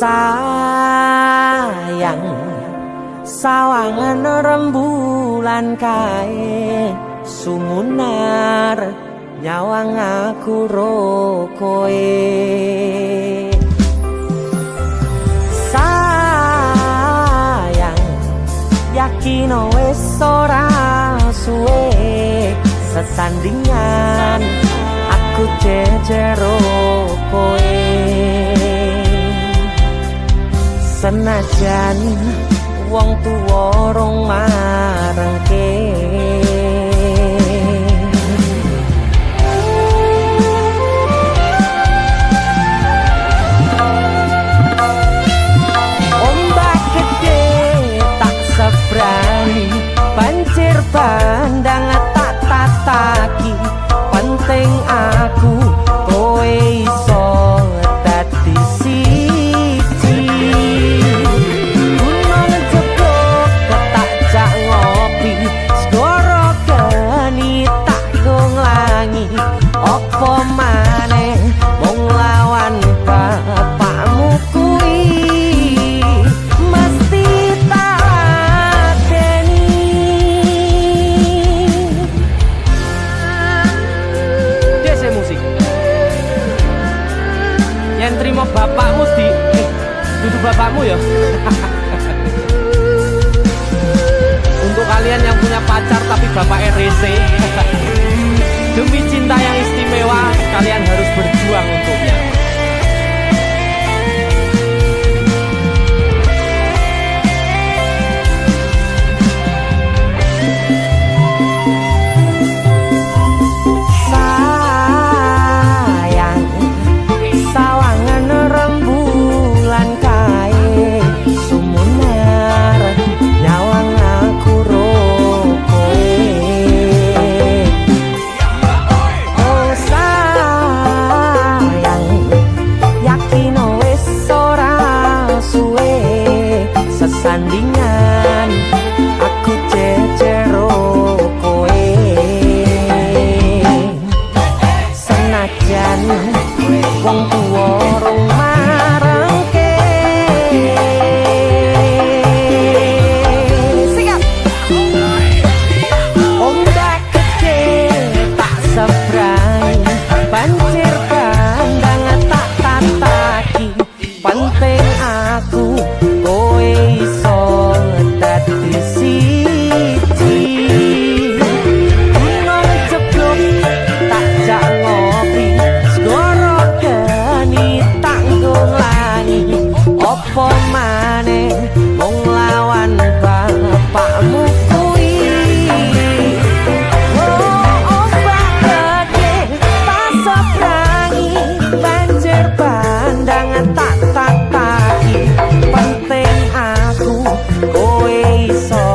Sayang sawangan rembulan kae sumunar nyawang aku rokoe. Sayang yakin wis ora suwe sesandingan aku jejero koe. Senajan wong tuwa rong marengke ombak gede tak sebrani banjir bandang tak tataki penting aku kowe iso dadi siji. Gunung jebok tak jak ngopi segoro geni tak nglangi opo maneh mung lawan bapakmu kuwi mesti tak deni. Dese musik yang terima bapakmu di duduk bapakmu ya. Untuk kalian yang punya pacar tapi bapaknya rese, demi cinta yang istimewa kalian harus berjuang untuknya. Sayang sawangan rembulan kae sumunar nyawang aku rokoe. Oh sayang yakin wis ora suwe sesandingan aku jejero koe. Senajan wong tuwa rong marengke sikap ombak gede tak sebrani banjir bandang tak tataki penting aku kowe iso dadi siji. Gunung jeblok tak jak ngopi segoro geni tak nglangi opo maneh mung lawan bapakmu kuwi. Oh ombak gede tak seberangi banjir bandang tak tataki penting aku kowe iso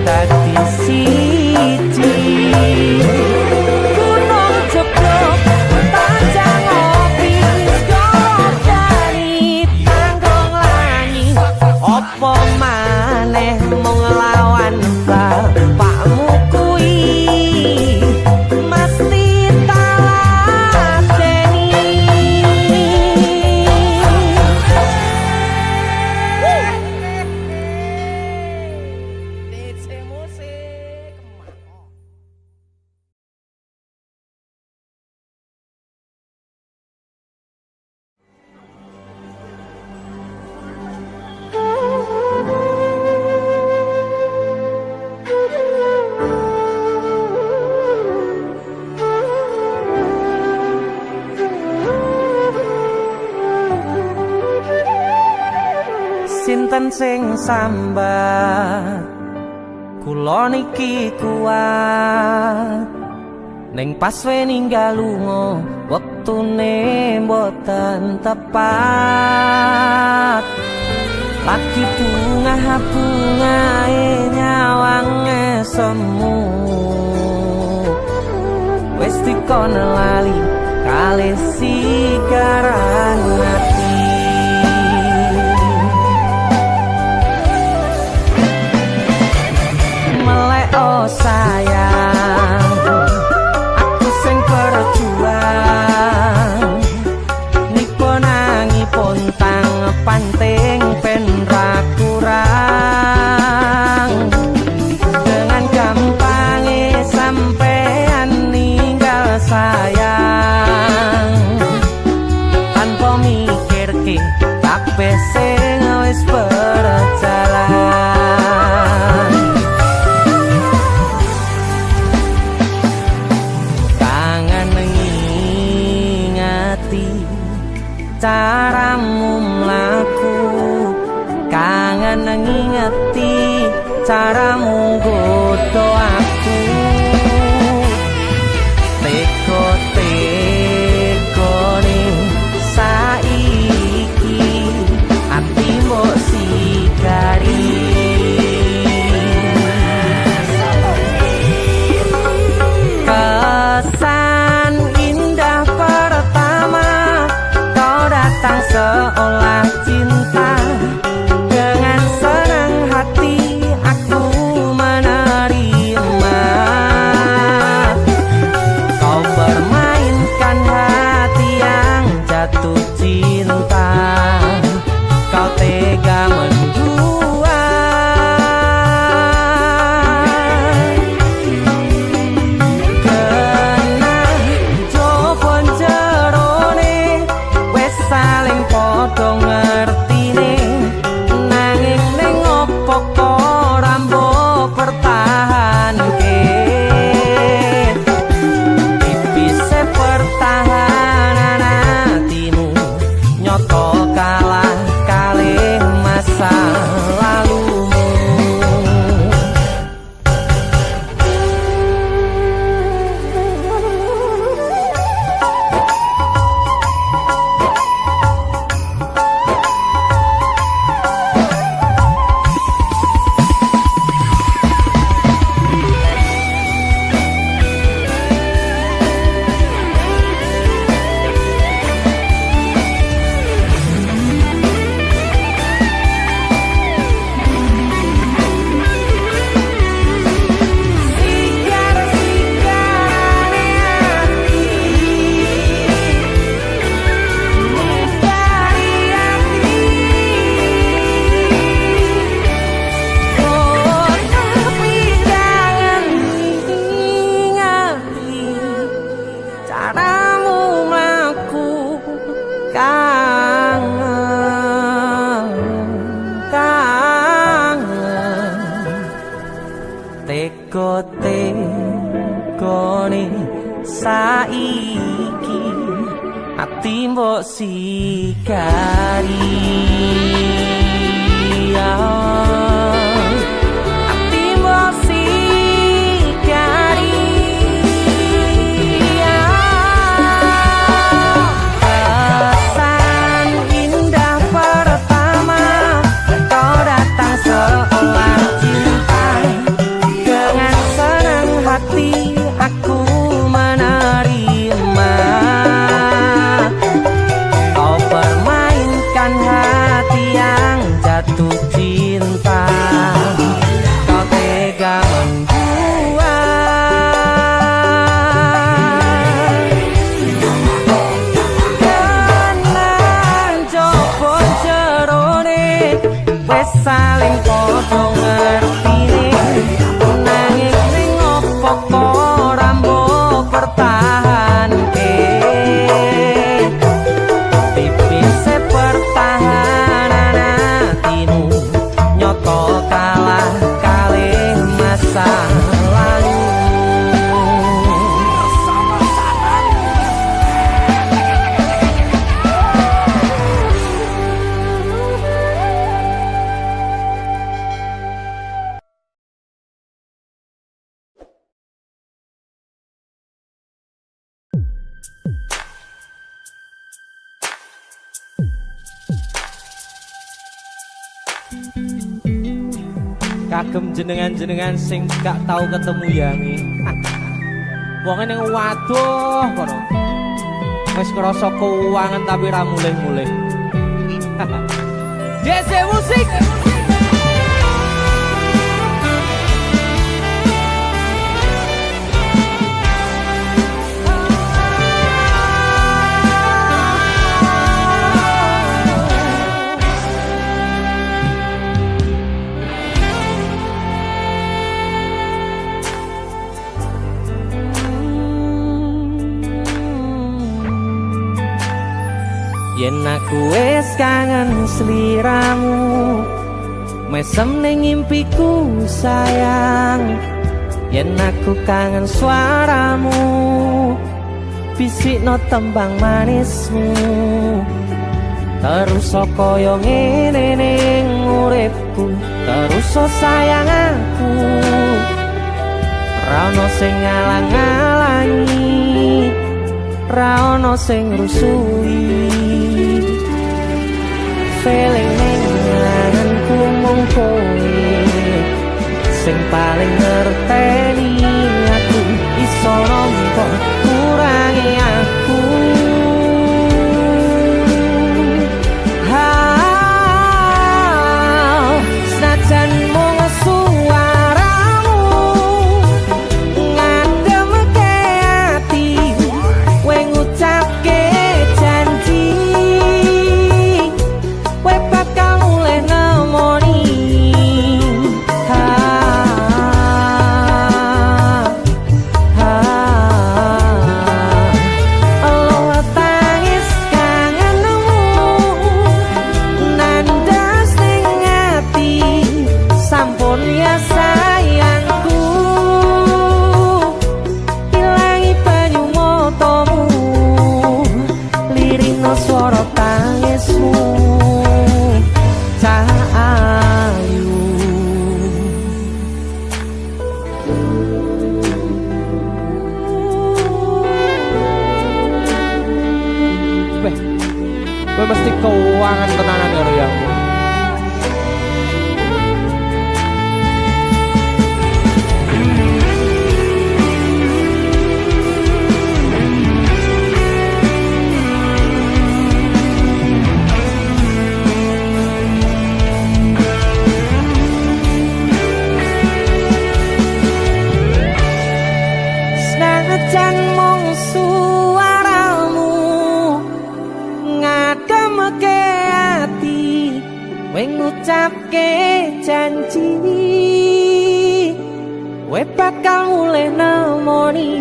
dadi siji. Gunung jeblok tak jak ngopi segoro geni tak nglangi opo maneh mung lawan bapakmu kuwi mesti tak ladeni. DC musik. Sinten sing sambat kula niki kuat ning pas we ninggal lunga wektune mboten tepat. Lagi bunga-bungae nyawange semu wis dikon lali kalih sigaran ati. Melek oh sayang aku sing berjuang nipo nangi pontang pan ngerti caramu mlaku, kangen ngingeti caramu nggodha aku. Teko-tekone saiki ati mbok sikari. Kesan indah pertama kau datang seolah cinta, dengan senang hati aku menerima. Kau permainkan hati yang jatuh cinta, kau tega mendua. Kena jopon jerone wes saling podo ngertine, nanging ning opo kok rambo pertahanke. Tipise pertahanan hatimu nyoto kalah kalih masa lalumu. Caramu mlaku, kangen, kangen. Teko-tekone saiki ati mbok sikari. Ati mbok sikari. Kesan indah pertama kau datang seolah cinta, dengan senang hati aku menerima. Kau permainkan hati yang jatuh cinta, kau tega membuat. Kenan jopon jerone wes saling podo ngertine, nanging ning opo kok rambo pertahanke. Tipise pertahanan hatimu nyoto kalah kalih masa lalu. Kagem jenengan-jenengan sing gak tau ketemu yangi. Wong ning waduh kono. Wis ngrasa keuangan tapi ra mulih-mulih. DC musik. Yen aku wis kangen sliramu, mesem ning impiku sayang. Yen aku kangen suaramu, bisikno tembang manismu terus kaya ngene ning uripku terus sayang aku ra ono sing ngalang-alangi ra ono sing rusui feeling ning anganku mung kowe sing paling ngerteni aku iso nampa kurangi aku senajan mung suaramu ngademke ati kowe ngucapke janji kowe bakal mulih nemoni swara tangismu cahayu kowe mesti keuangan tenanan karo yang jan mung suaramu ngademke ati kowe ngucapke janji kowe bakal mulih nemoni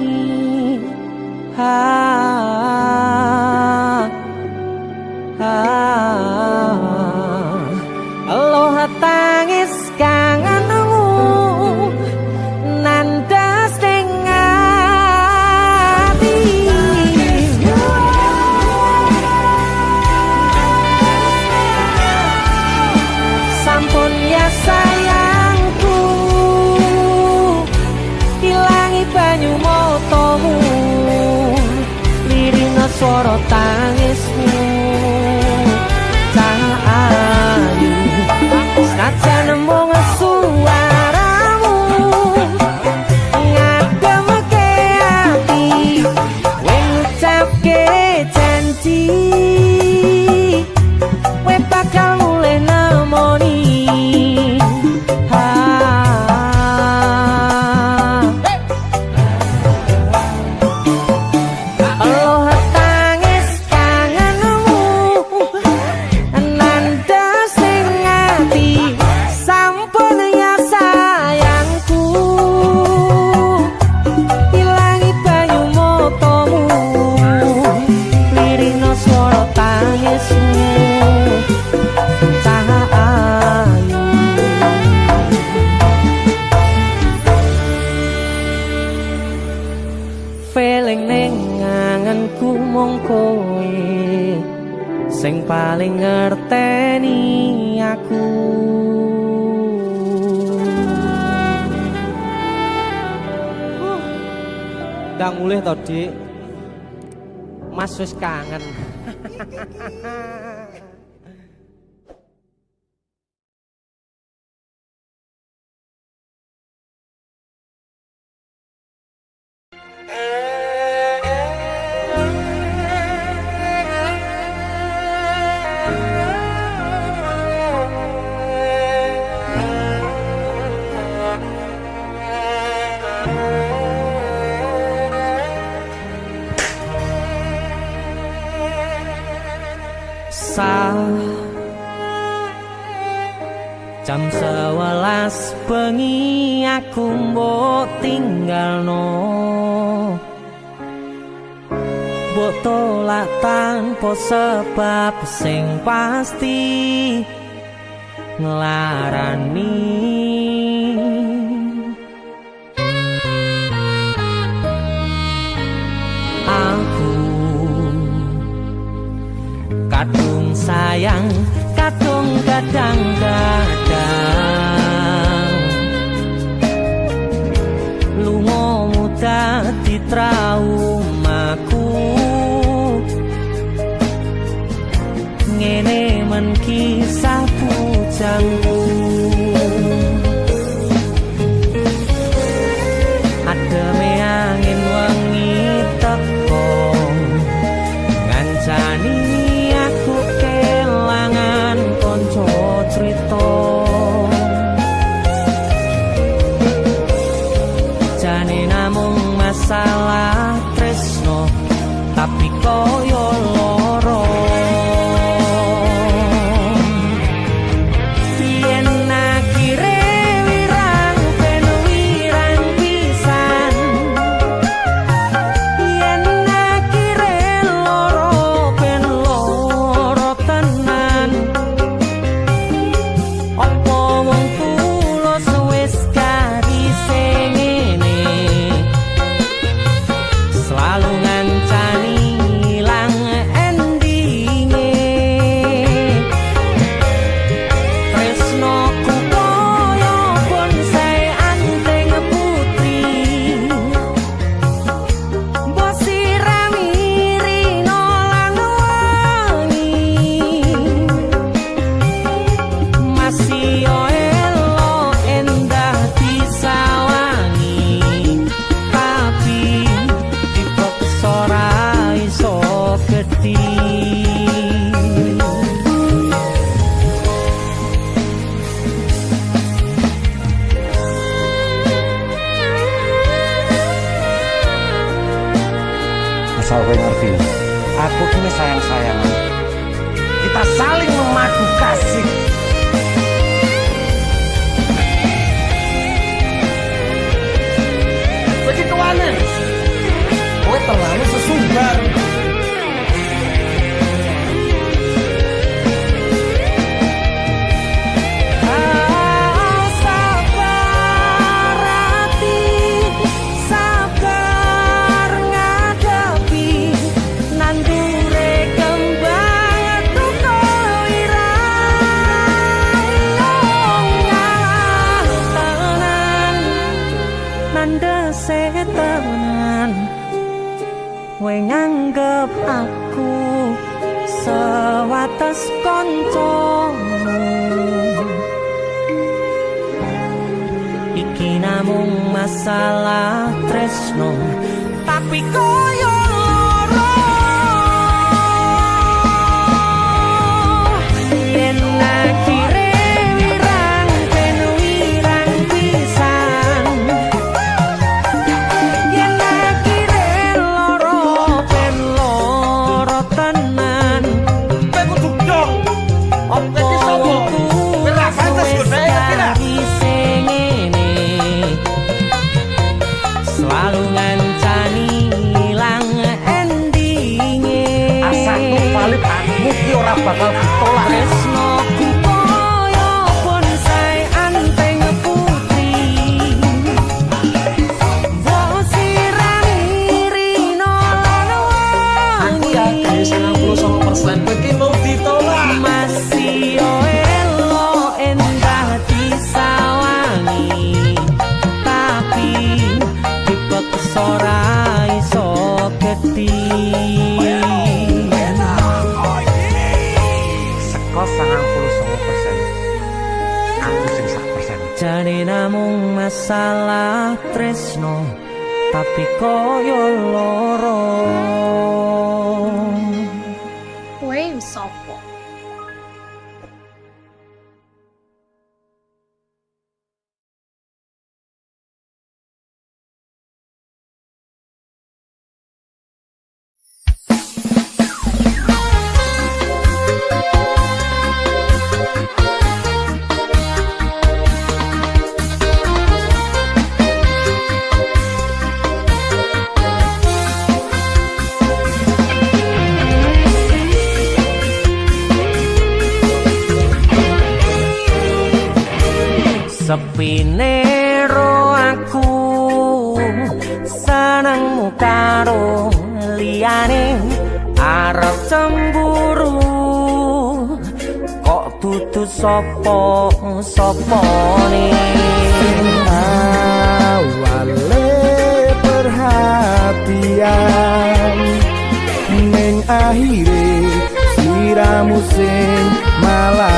aloha tangis kangenmu nandas sayangku ilangi banyu motomu lirina swara tangismu cahayu senajan mung suaramu ngademke ati kowe ngucapke janji kowe bakal mulih nemoni feeling ning anganku mung kowe sing paling ngerteni aku ndang mulih to Dik Mas wis kangen jam 11 bengi aku mbok tinggalno mbok tolak tanpa sebab sing pasti nglarani aku kadung sayang kadung kadang-kadang lungamu dadi traumaku ngene men kisah bujangku ademe angin wengi teko ngancani aku kelangan konco crita jane namung masalah tresno tapi koyo loro Asal kowe ngerti, aku kini sayang-sayangan. Kita saling memadu kasih. Begitu aneh, kowe terlalu sesumbar. Tenan kowe nganggep aku sewates kancamu iki namung masalah tresno tapi koyo loro yen akhire selalu ngancani ilang endinge Asakku valid aku ki ora bakal ditolak tresnoku koyo bonsai anteng putri mbok sirami rino lan wangi aku yakin 99% kowe ki mau ditolak masih elo endah disawangi tapi ora iso geti seko 99% aku sing 100%. jane namung masalah tresno tapi koyo loro kowe sapa sepine ro aku senengmu karo liyane arep cemburu dudu sapa-sapane awale perhatian ning akhire sliramu sing malah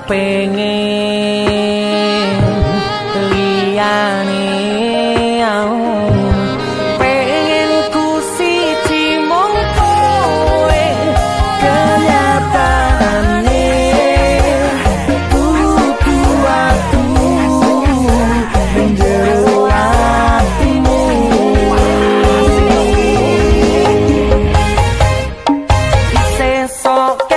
pengen liyane pengen ku siji mung kowe kenyataane kudu aku menjero atimu sesok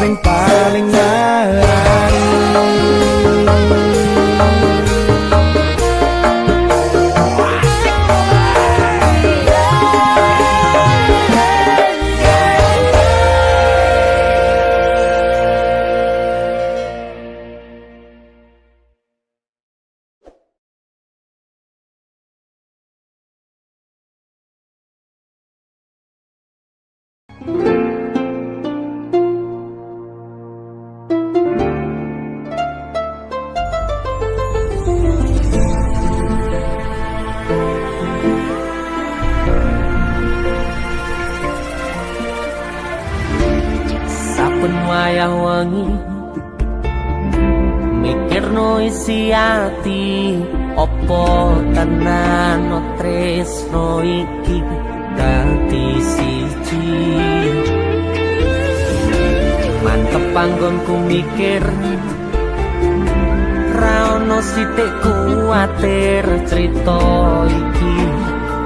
sing paling wayah wengi mikirno isi ati opo tenan tresno iki dadi siji mantep panggonku mikir ra ono sithik kuwatir crita iki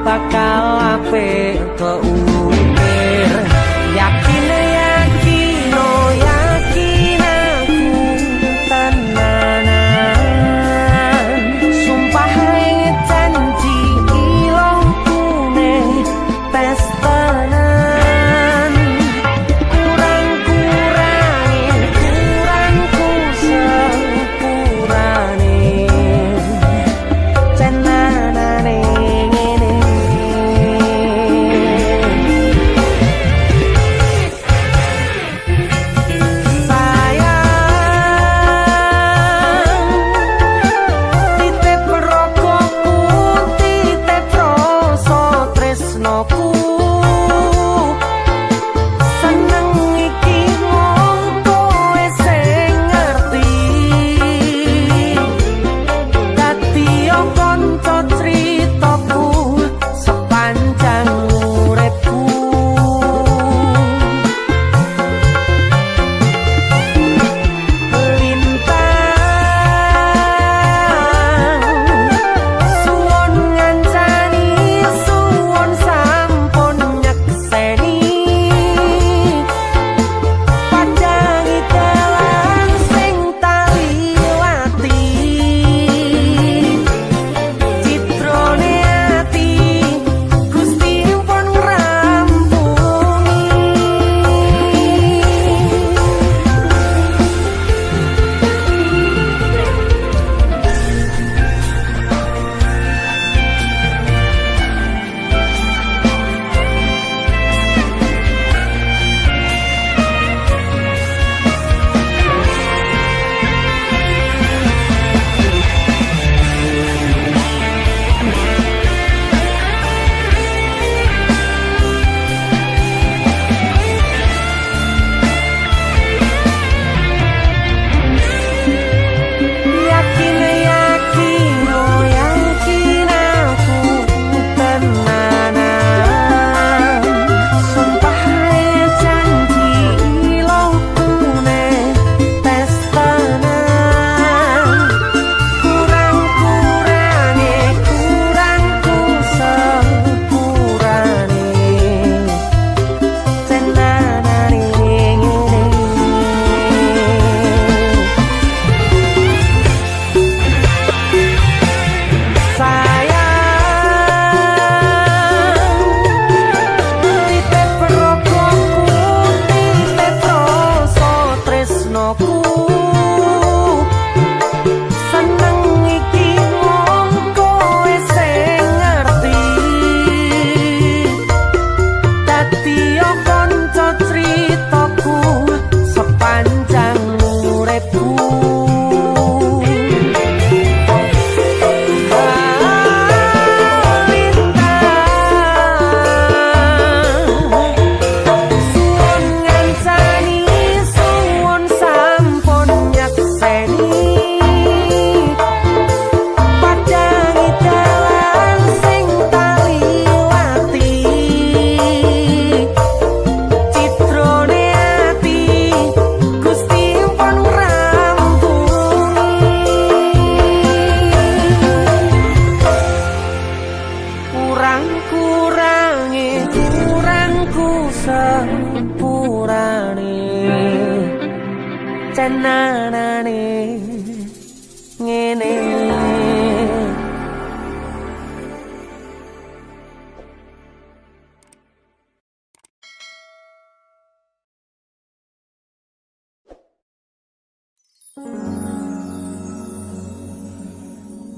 bakal apik keukir yakin yakin aku tenanan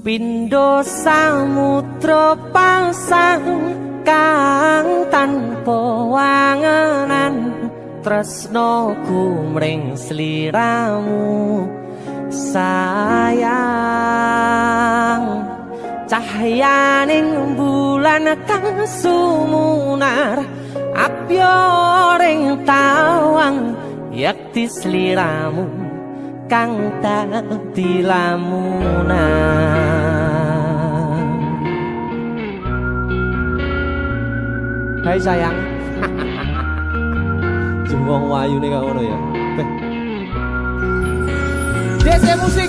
Pindho samudra pasang kang tanpa wangenan tresnaku mring sliramu sayang cahyaning bulan kang sumunar apyoring tawang yakti sliramu kang dadi lamunan. Hai sayang. Jengwong wayu nih kak ngono ya. DC musik.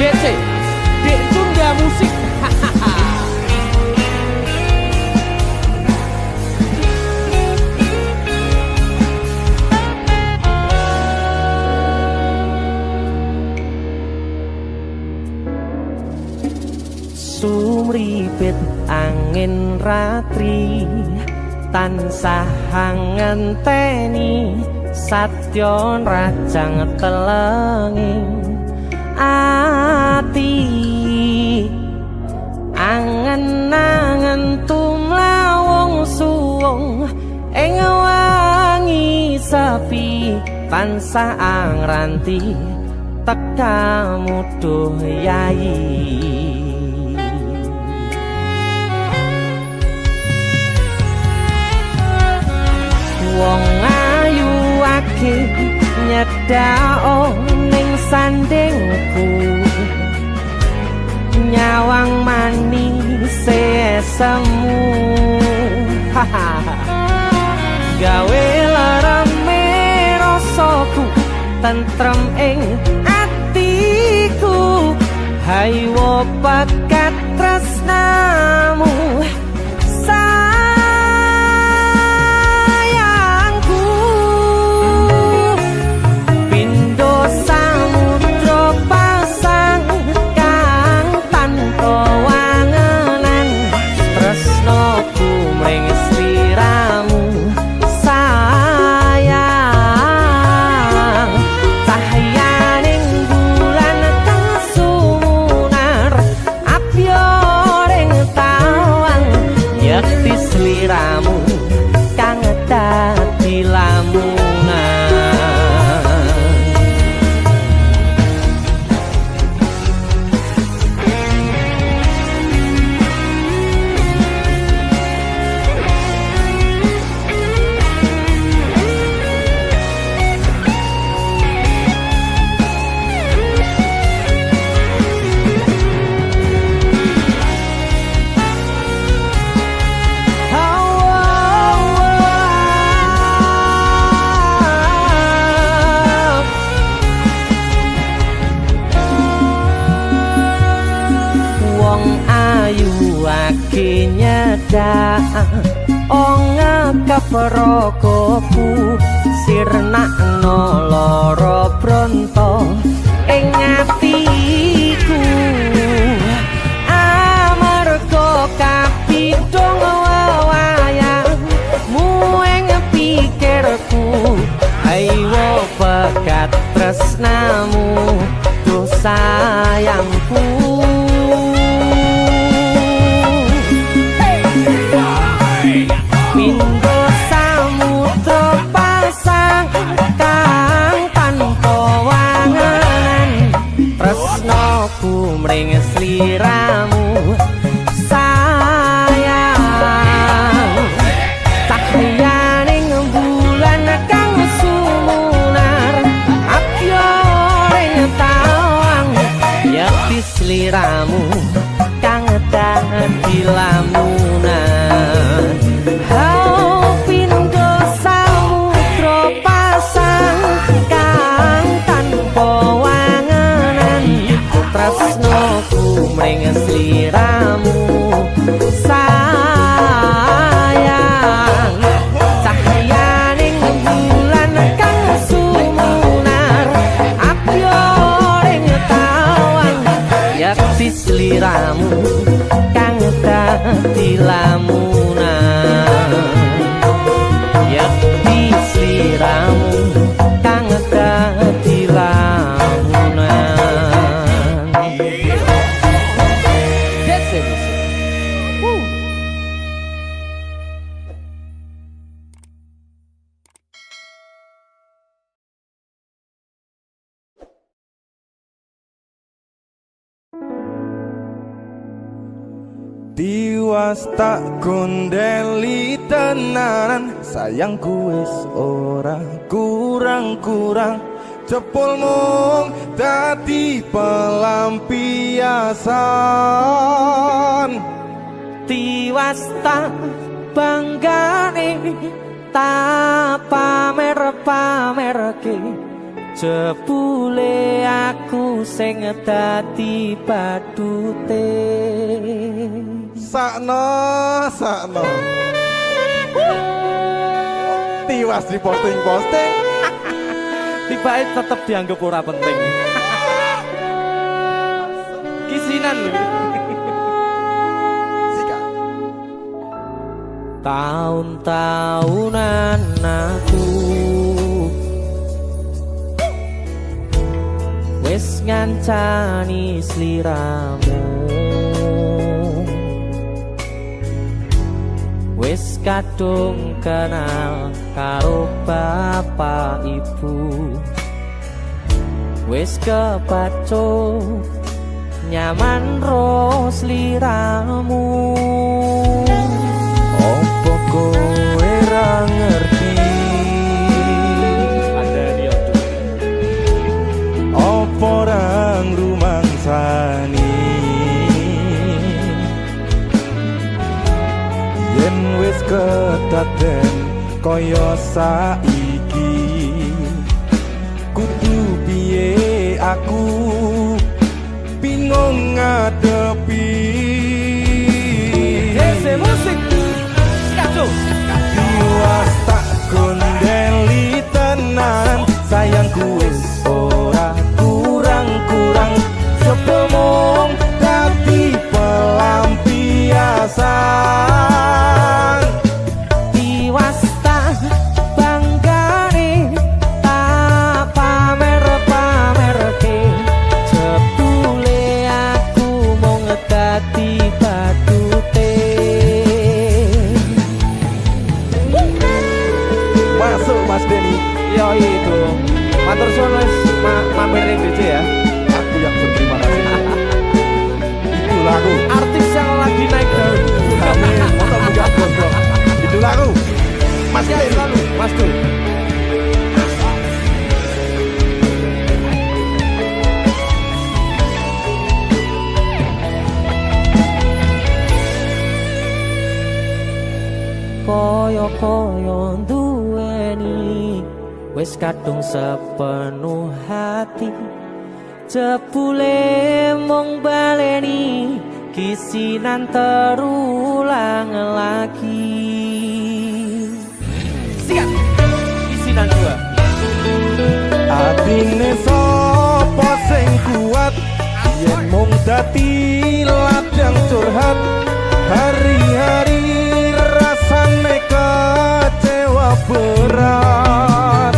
DC, Dek Tunda musik. Sumripit angin ratri tansah ngenteni satya rajang telengi ati angen-angen tumlawung suwung ing wangi sepi tansah angranti tekamu duh yayi. Wong ayu akeh nyedhak ning sandingku nyawang manis semu gawe larame rasaku tentrem ing atiku haywo pakat tresnamu Prokoku sirnakno lara bronto ing atiku amarga kapidhong wayangmu ing pikirku ayo pekat tresnamu duh sayangku. Mring sliramu sayang cahyaning bulan kang sumunar apyoring tawang yakti sliramu kang dadi lamunan. Hau pindho samudra pasang kang tanpa tresnaku mring sliramu sayang cahyaning bulan kang sumunar apyoring tawang yakti sliramu kang dadi lamunan yakti sliramu kang Tiwas tak gondeli tenanan, sayangku wis ora kurang-kurang. Jepul mung dadi pelampiasan. Tiwas tak banggane tak pamer-pamerke, jebule aku sing dadi badute. Sakno Tiwas di posting-posting, Tibae tetep dianggap ora penting. Kisinan lho. Tahun-tahunan aku wis ngancani sliramu, wis kadung kenal karo bapak ibu, wis kepacut nyaman ro sliramu. opo kowe ra ngerti, opo ra ngrumangsani yen wis kedaden kaya saiki. Kudu piye aku bingung ngadepi. Ese musik skaco. Tiwas tak gondeli tenan, sayangku wis ora kurang-kurang. Sepemong dadi pelampiasan. Tiwas tak banggane tak pamer-pamerke, jebule aku mung dadi badute. Masuk Mas Denny. Yo itu matur suwun wis mampir ning DC ya. Aku yang berterima kasih. Itulah aku. Artis yang lagi naik daun. Amin. Motor buka gondrong. Itulah aku. Mas Siap Denny. selalu, Mas Dul. Koyo-koyo duweni wis kadung sepenuh hati, jebule mung baleni kisinan terulang lagi. Siap kisinan dua. Atine sapa sing kuat yen mung dadi ladang curhat. Hari-hari rasane kecewa berat.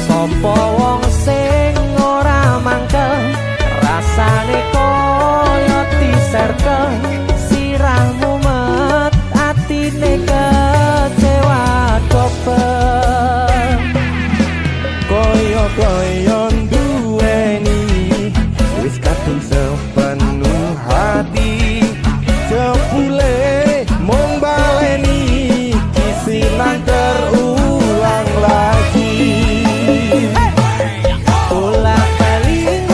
Sopo wong sing ora mangkel, rasane koyo diserkel. Sirahmu met atine kecewa dobel. Koyo-koyo duweni wis kadung sepenuh hati, jebule mung baleni kisinan terulang lagi. Bolak-balik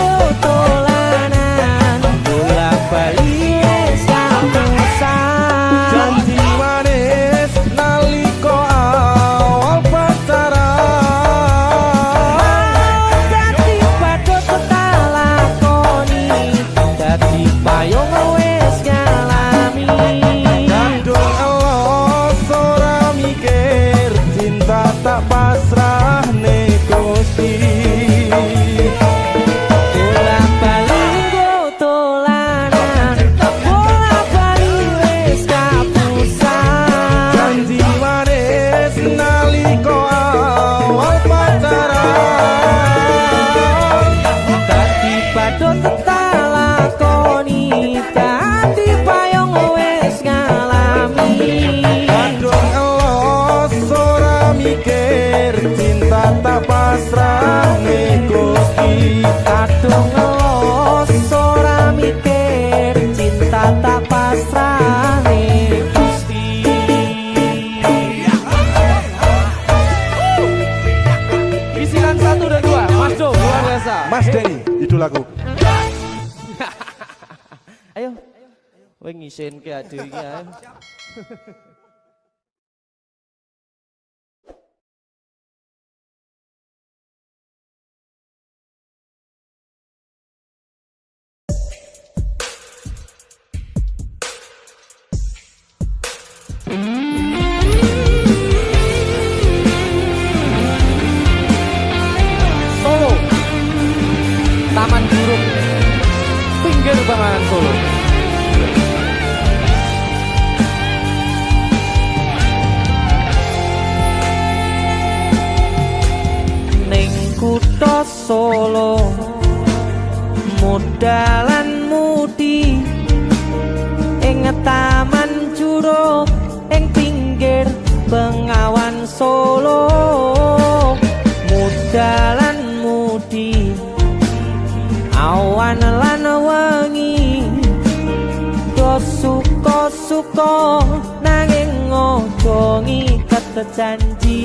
tolanan, bolak-balik wis kapusan. Janji manis nalika awal pacaran, Dadi padha tak lakoni, dadi payung wis ngalami. kadung elos ora mikir, cinta tak pasrah Gusti. Bolak-balik tolanan, bolak-balik wis kapusan. Janji manis nalika awal pacaran, Dadi padha tak lakoni, dadi payung wis ngalami. kadung elos ora mikir, cinta tak pasrah Gusti. Kadung ngelos ora mikir, cinta tak pasrah Resa. Mas Denny, idolaku. Ayo. Kowe ngisin ke ade iki ae. Solo. Taman Burung. Pinggir banget Solo. Ning kutha Solo modalan mudi ing taman Curug ing pinggir Bengawan Solo modalan mudi awan lan wengi do suka-suka nanging ojo ngiket janji.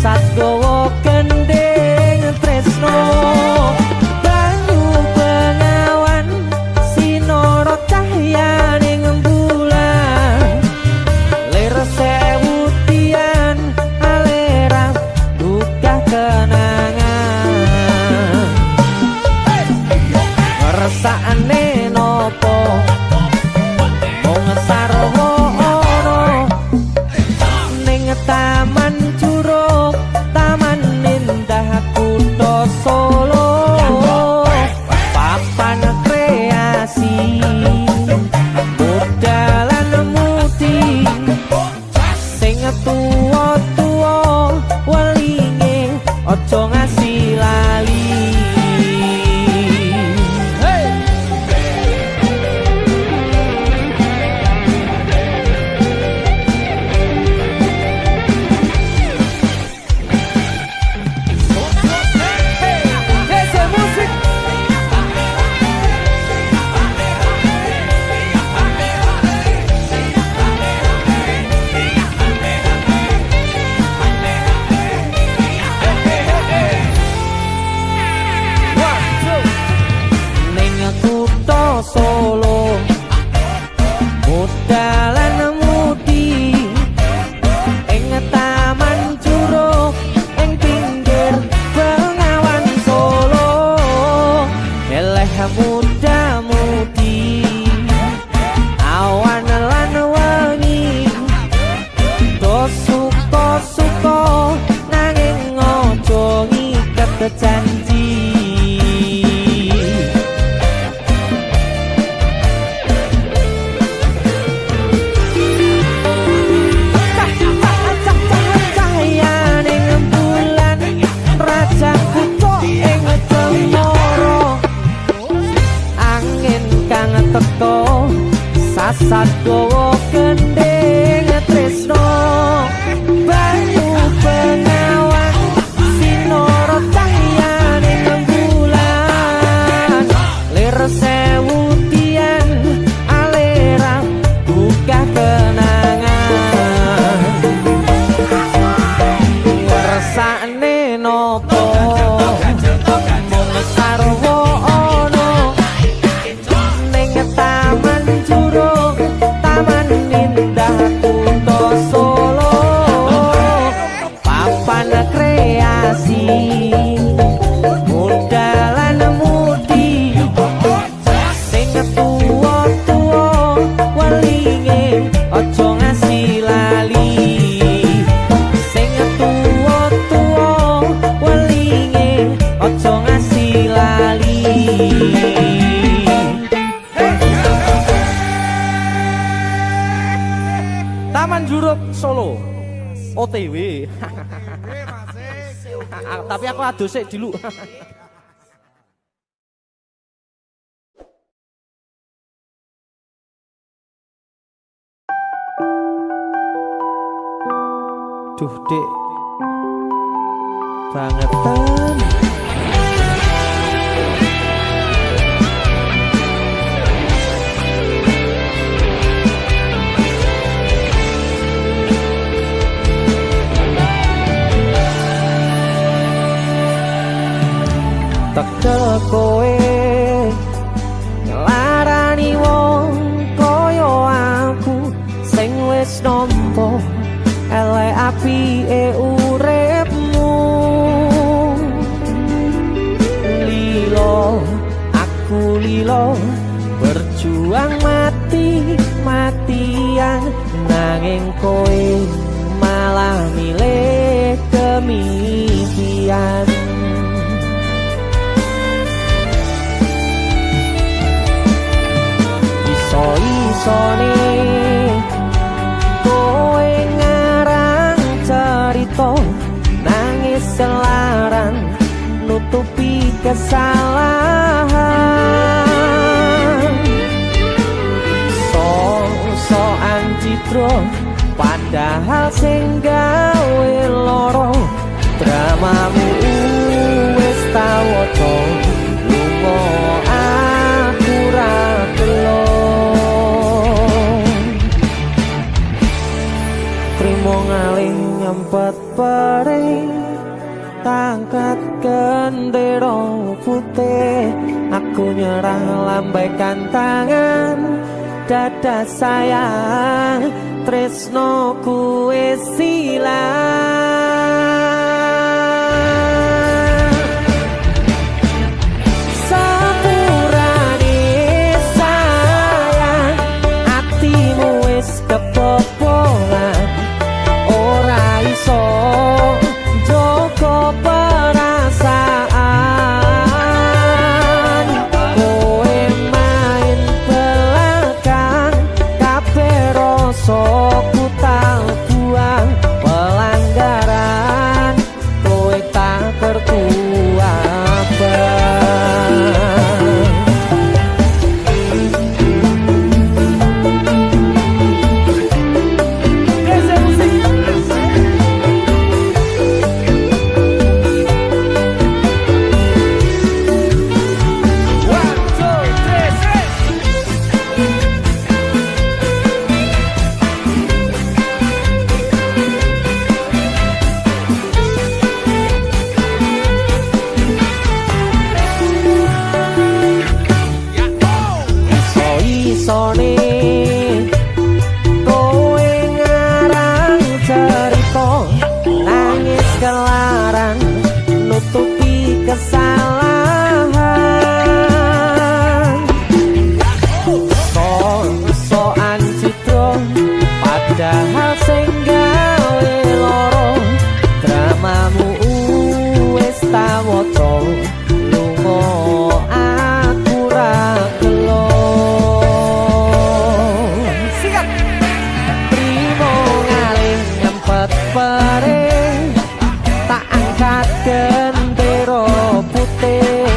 Sat gowo kendeng tresno banyu bengawan sinoro cahyaning bulan lir sewu tian alera duka kenangan ngersakane nopo mung sarwo ono ning taman Curug taman indah kutha Solo papan kreasi modalan mudi sing tuwa-tuwa welinge aja ngasih lali. Solo modalan mudi ing taman Curug ing pinggir Bengawan Solo eleh muda mudi awan lan wengi do suka-suka nanging ojo ngiket janji. Teko sasat gowo kendeng tresno banyu bengawan sinoro cahyaning bulan lir sewu tian alera buka kenangan ngersakne nopo mung sarwo taman Curug taman indah kutha Solo papan kreasi modalan mudi sing tuwa-tuwa welinge aja ngasih lali sing tuwa-tuwa welinge aja ngasih lali. Taman Curug Solo OTW. Tapi aku adus sik dulu. Duh Dik, bangetan. Tekel kowe ngelarani wong koyo aku sing wis nampa elek apike uripmu. Lilo aku lilo berjuang mati-matian nanging kowe malah milih demikian. Iso-isone kowe ngarang cerita nangis selaran nutupi kesalahan. So-soan citro padahal sing gawe loro dramamu wis tau waca lunga aku ra gelo. Trimo ngalih nyempet perih tangkat gendera putih. Aku nyerah lambaikan tangan dada sayang tresnoku wis ilang. Sepurane sayang atimu wis kebobolan ora iso joko perasaan. Kowe main belakang kabeh rasa ku tak buang pelanggaran kowe tak terkuabang. Iso-isone kowe ngarang cerita nangis kelaran nutupi kesalahan. So-soan citro padahal sing gawe loro dramamu wis tak waca lunga aku ra gelo. Perih tak angkat gendera putih.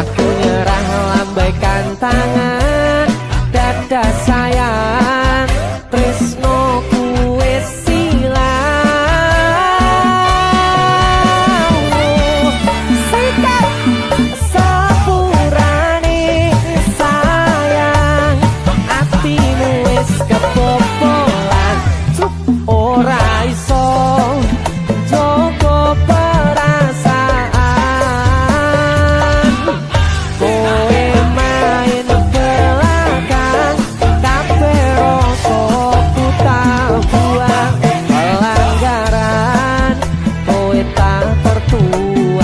Aku nyerah lambaikan tangan dada sayang tresnoku wis ilang. Sikap sepurane sayang atimu wis kebobolan ora iso joko perasaan. Kowe main belakang kabeh rasa ku tak buang pelanggaran kowe tak tertuabang.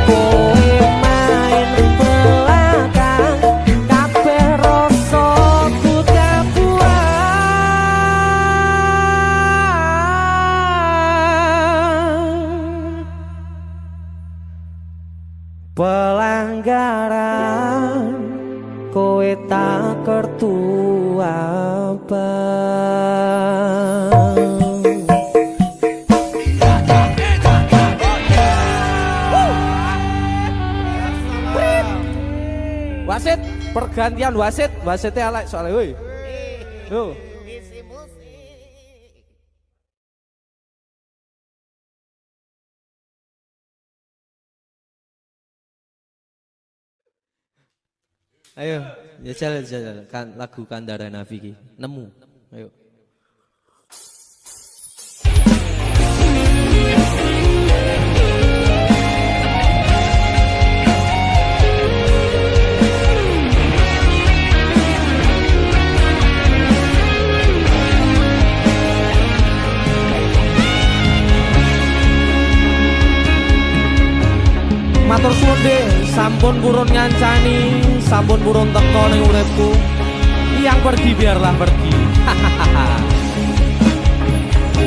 Kowe main belakang kabeh rasa ku tak pelanggaran kowe tak kertuabang. Wasit, pergantian wasit, wasitnya elek soalnya woi. Yo. Isi musik Ayo, jajal kan lagu Kandara Nafi ki. Nemu. Ayo. Matur suwun deh, sampun purun ngancani, sampun purun teko ning uripku. Yang pergi biarlah pergi.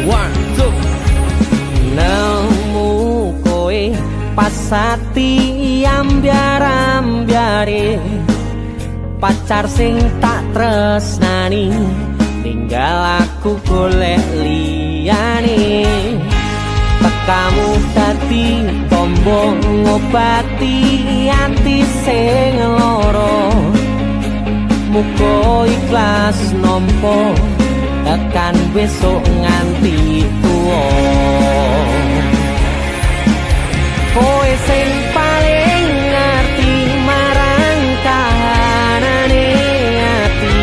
One, two. Nemu kowe pasati ambyar-ambyare, pacar sing tak tresnani, tinggal aku golek liyane. Tekamu dadi tombo ngobati ati sing lara, muga ikhlas nampa tekan besok nganti tuwa. Kowe sing paling ngerti marang kahanane ati,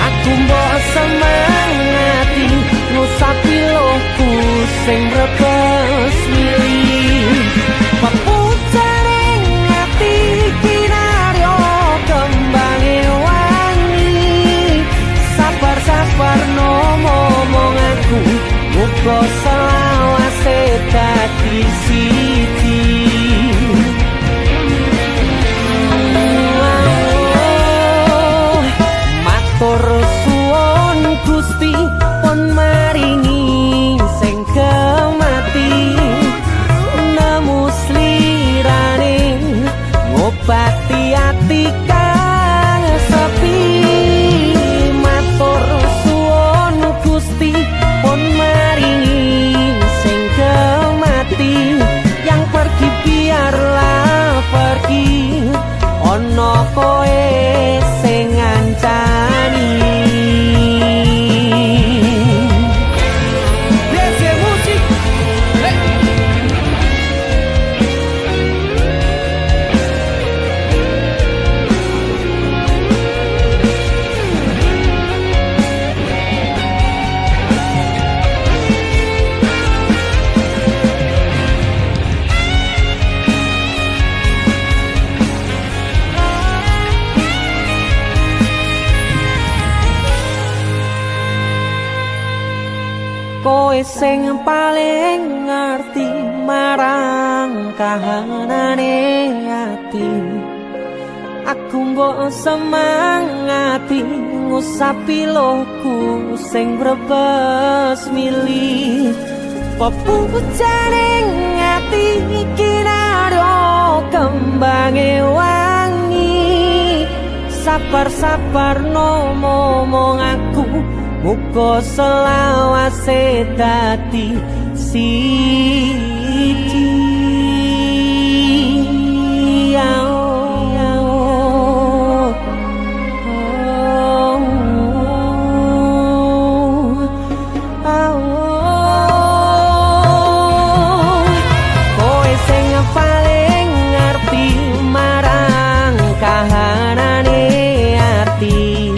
aku mbok semangati ngusapi lohku sing rebes milih. Pepucaring ati kinaryo kembange wangi, sabar-sabar ngomong aku, muga selawase dadi siji. Matur suwun Gusti pun maringi sing kemati, nemu slirane ngobati ati kang sepi. Matur suwun Gusti pun maringi sing kemati, yang pergi biarlah pergi, ono koe sing ngancani. Kowe sing paling ngerti marang kahanane ati, aku mbok semangati ngusapi lohku sing brebes milih. Pepucaring ati kinaryo kembange wangi, sabar-sabar ngomong aku, muga selawase dadi siji. Kowe sing paling ngerti marang kahanane ati,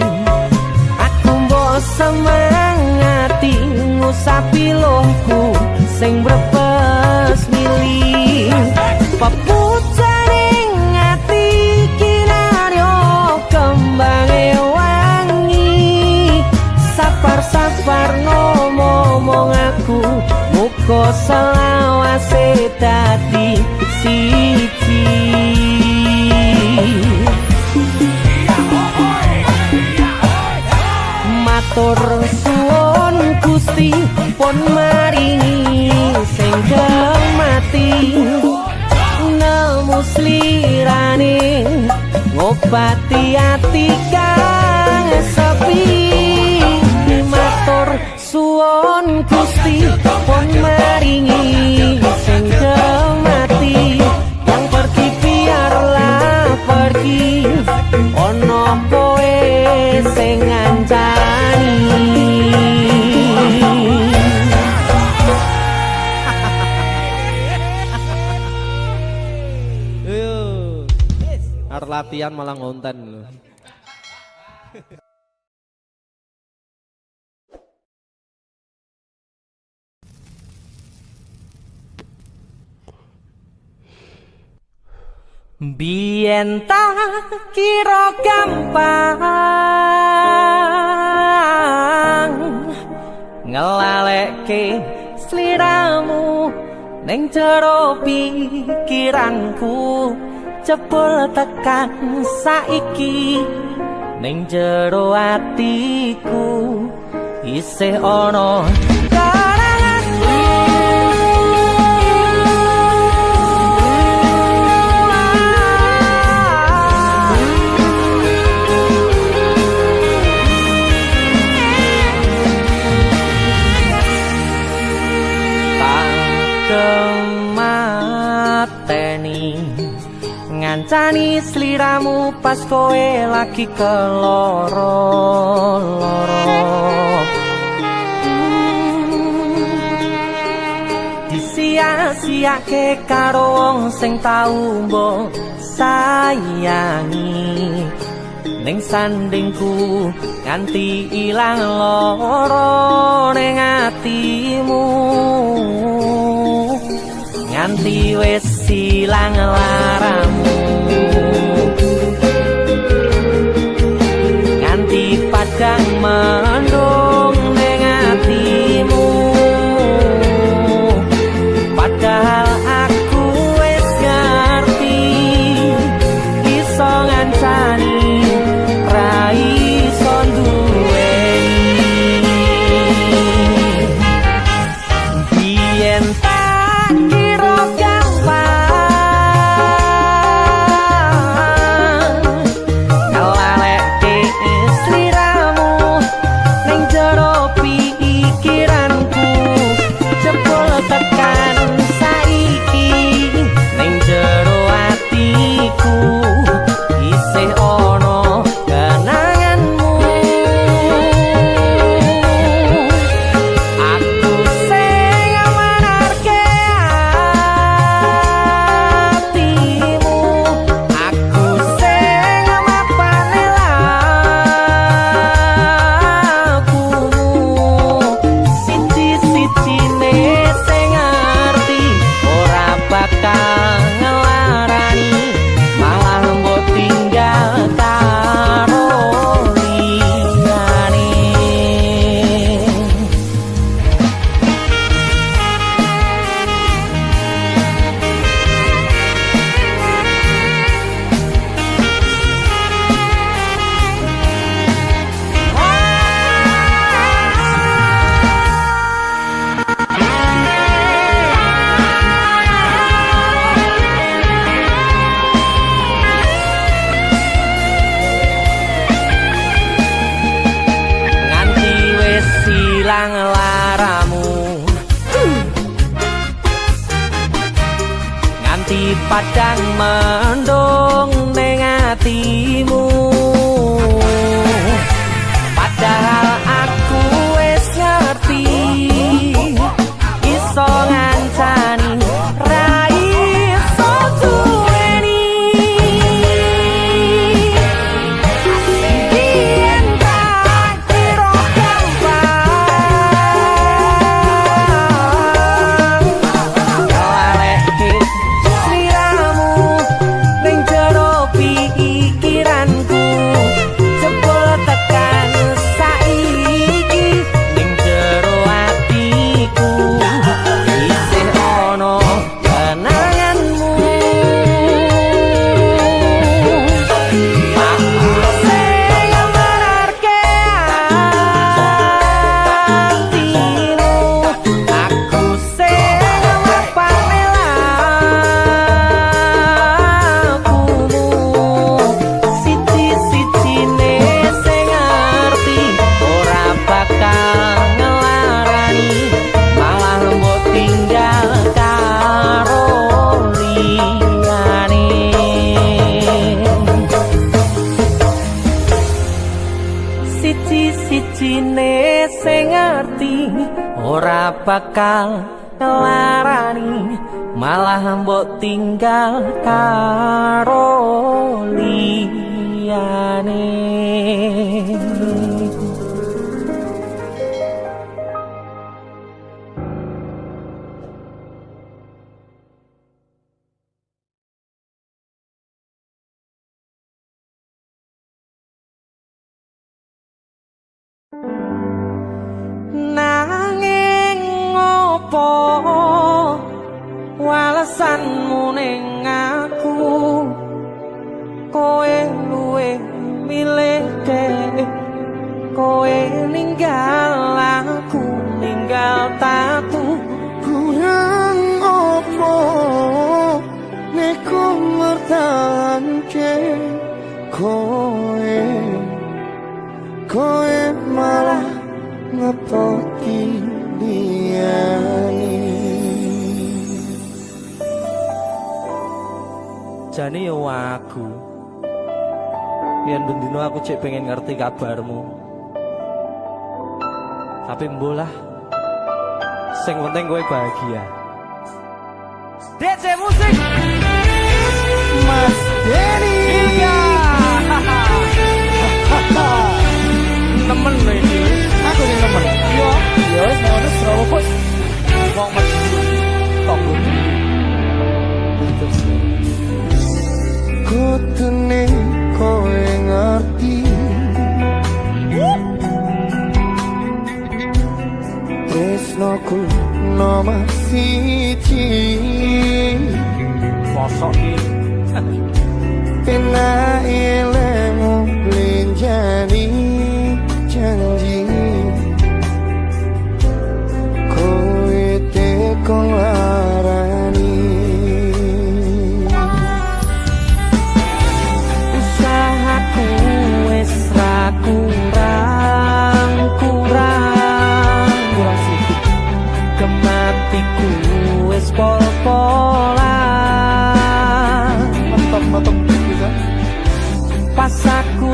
aku mbok semangati ngusapi lohku sing brebes milih. Pepucaring ati kinaryo kembange wangi, sabar-sabar ngomong aku, muga selawase dadi siji. Matur suwun Gusti pun maringi sing kemati, nemu slirane ngobati ati kang sepi. Matur suwun Gusti pun maringi sing kemati, yang pergi biarlah pergi, ono kowe sing ngancani. latihan malah ngonten lho. Biyen tak kira gampang ngelalekke sliramu ning jero pikiranku jebul tekan saiki ning jero atiku isih ana ngancani sliramu pas kowe lagi keloro-loro disia-siake karo wong sing tau mbok sayangi ning sandingku nganti ilang loro ning atimu nganti wis silang laramu nganti padang mendung ning atimu padahal aku wis ngerti iso ngancani ra iso duweni biyen tak kira padang mendung ning atimu padahal aku wis ngerti iso ngancani ra iso duweni biyen tak kira siji-sijine sing ngerti ora bakal ngelarani malah mbok tinggal karo li liyane. Nanging ngopo walesanmu ning aku, kowe luwe milih dek, kowe ninggal aku ninggal tatu. Kurang opo nek ku mertahanke kowe malah ngepoti liyane. Jane yo aku yen bendino aku cek pengen ngerti kabarmu, tapi mbolah sing penting kowe bahagia. DJ musik Mas Denny Ilga. Nemen lho iki. aku ning nemen. Yo, Ya wis ngono srawo bos. wong mesti tonggo. Kutune kowe ngerti tresnoku nomor siji. Mosok iki. Pena ilmu lenjani janji kowe tekon larani. Usahaku wis ra kurang sedikit, kematiku wis pol-polan. Mantap bisa. Pas aku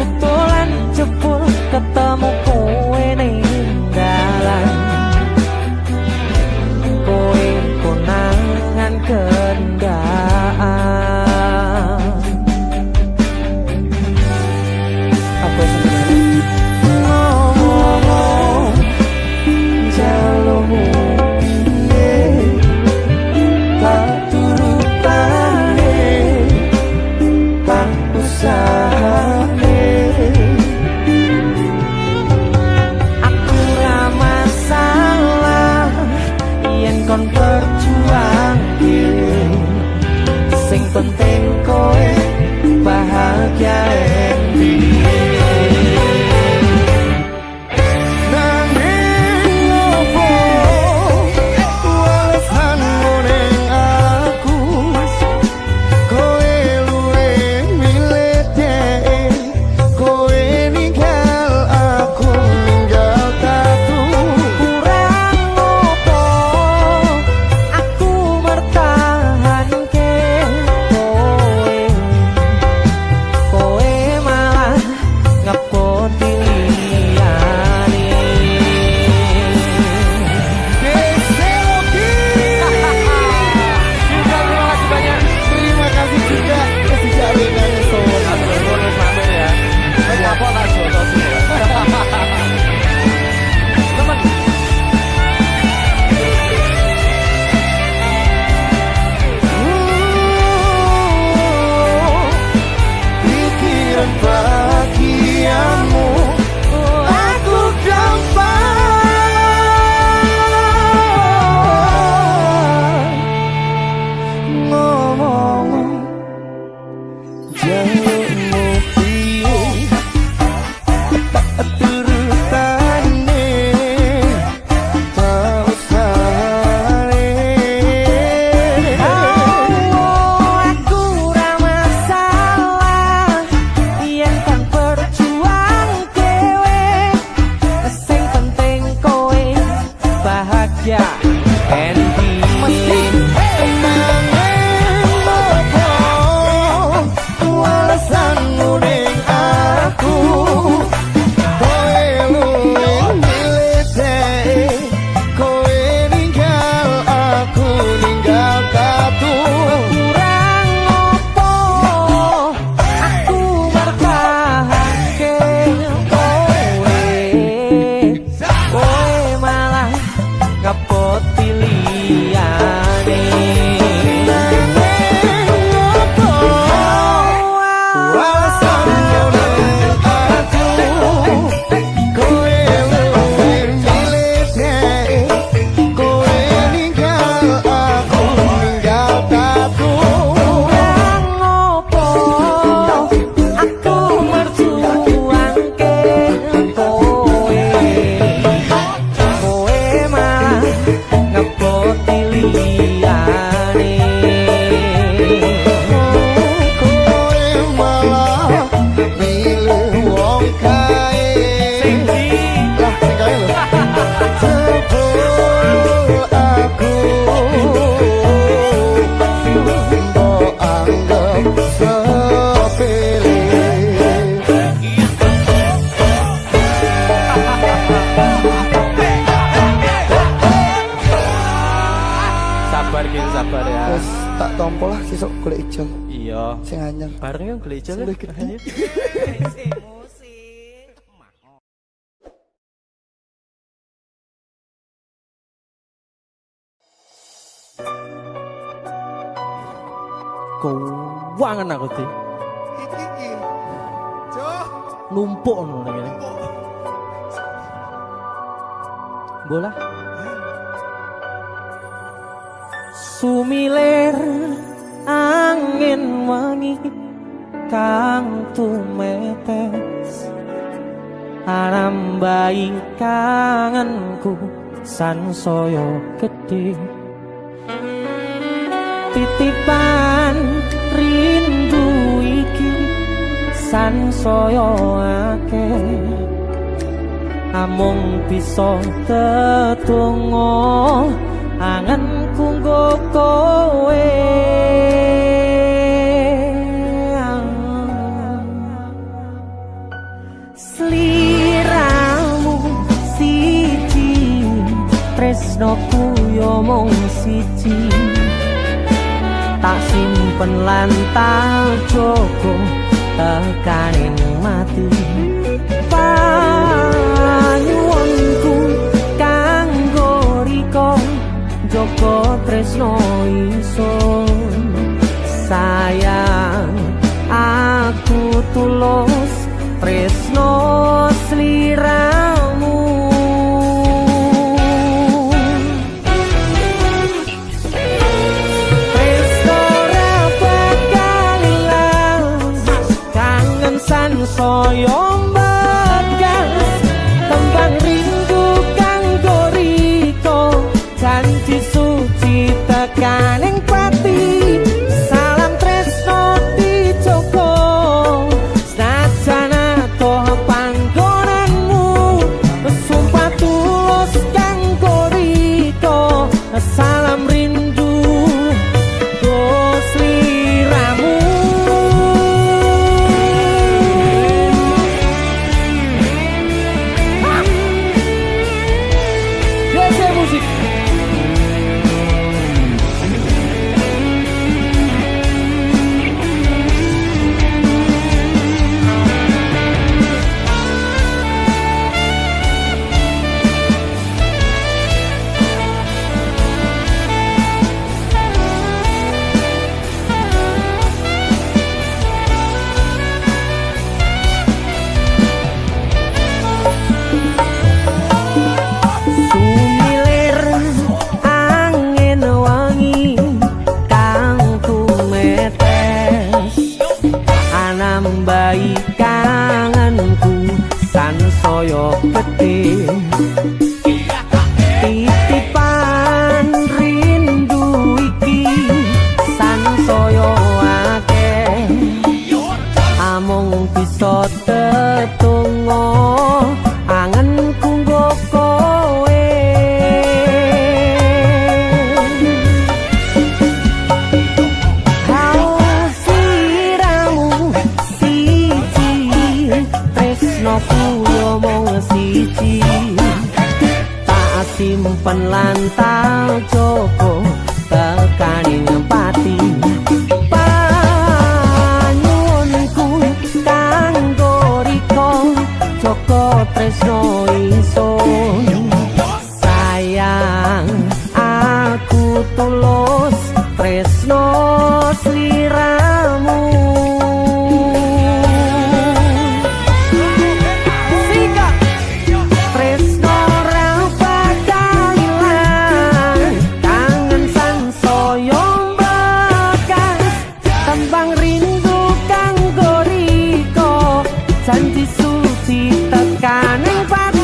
besok golek ijo. Iya. Sing anyar. Bareng yo golek ijo. Golek gede. Keuangan aku ti. Iki. Jo. Numpuk ngono ngene. Bola. Sumilir angin wangi kang tumetes arambai kangenku sansaya gedhe titipan rindu iki sansaya akeh amung bisa tetunggo anganku nggo kowe sliramu siji tresnoku yo mung siji tak simpen lan tak jogo tekaning mati panyuwunku kanggo riko joko tresno ingsun sayang aku tulus tresno sliramu tresno ra bakal ilang kangen sansaya mbagas tembang rindu kanggo riko janji suci tekaning pati salam tresno dijogo senajan atoh panggonanmu sumpah tulus kanggo riko salam rindu go sliramu musik sumilir angin wangi kang tumetes anambai kangenku sansaya gedhe titipan rindu iki sansaya akeh amung bisa tetunggo angenku nggo kowe sliramu siji tresnoku yo mung siji tak simpen lan tak jogo tekaning pati panyuwunku kanggo riko joko tresno ingsun sayang aku tulus tresno sliramu sika tresno ra bakal ilang kangen sansaya mbagas tembang rindu kanggo riko janji suci tekaning pati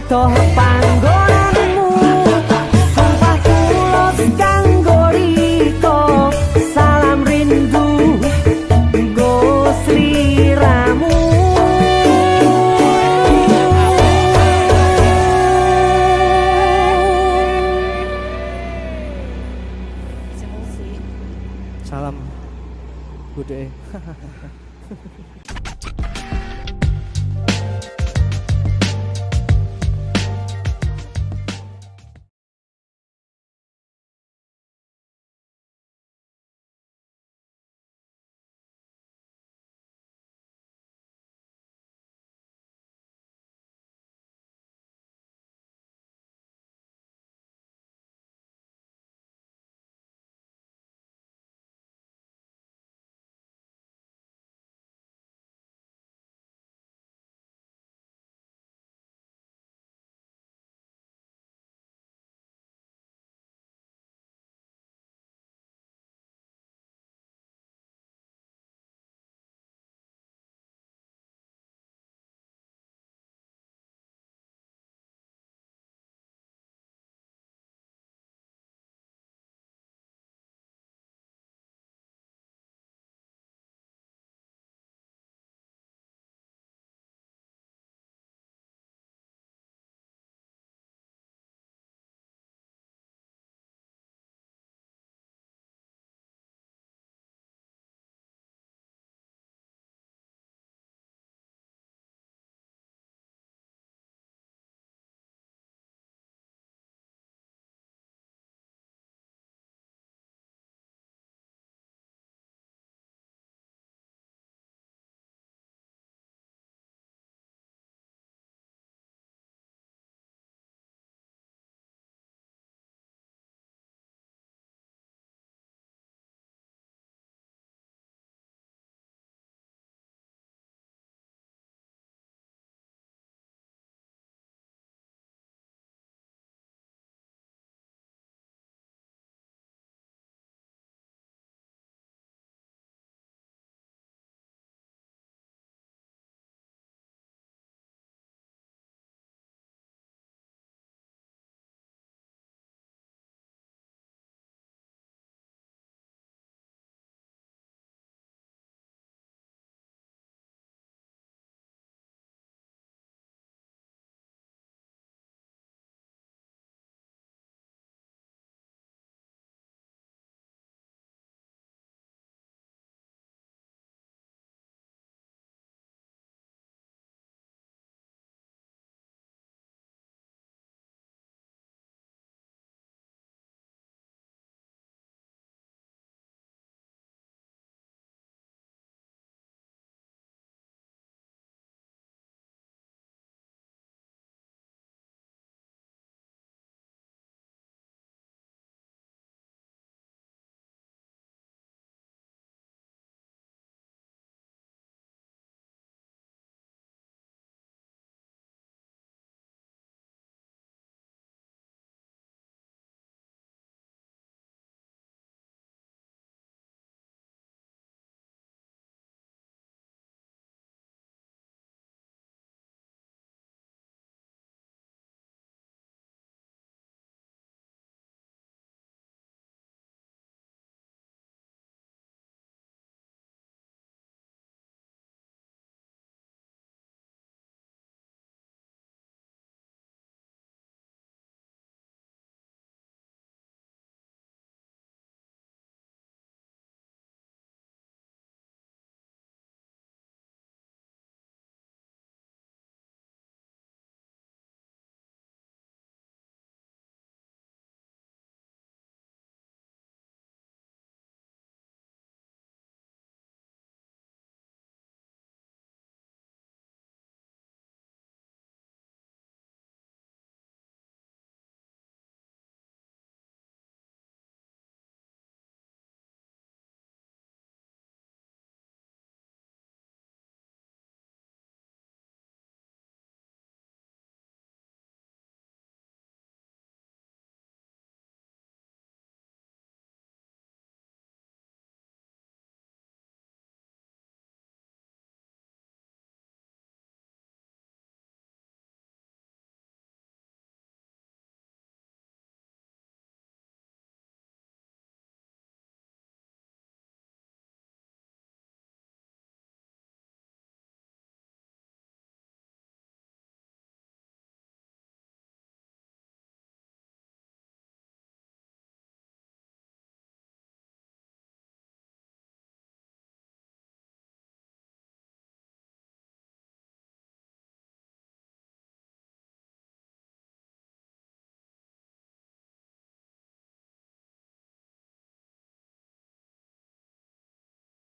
Toh panggonanmu sumpah tulus kanggo riko salam rindu go sliramu salam bude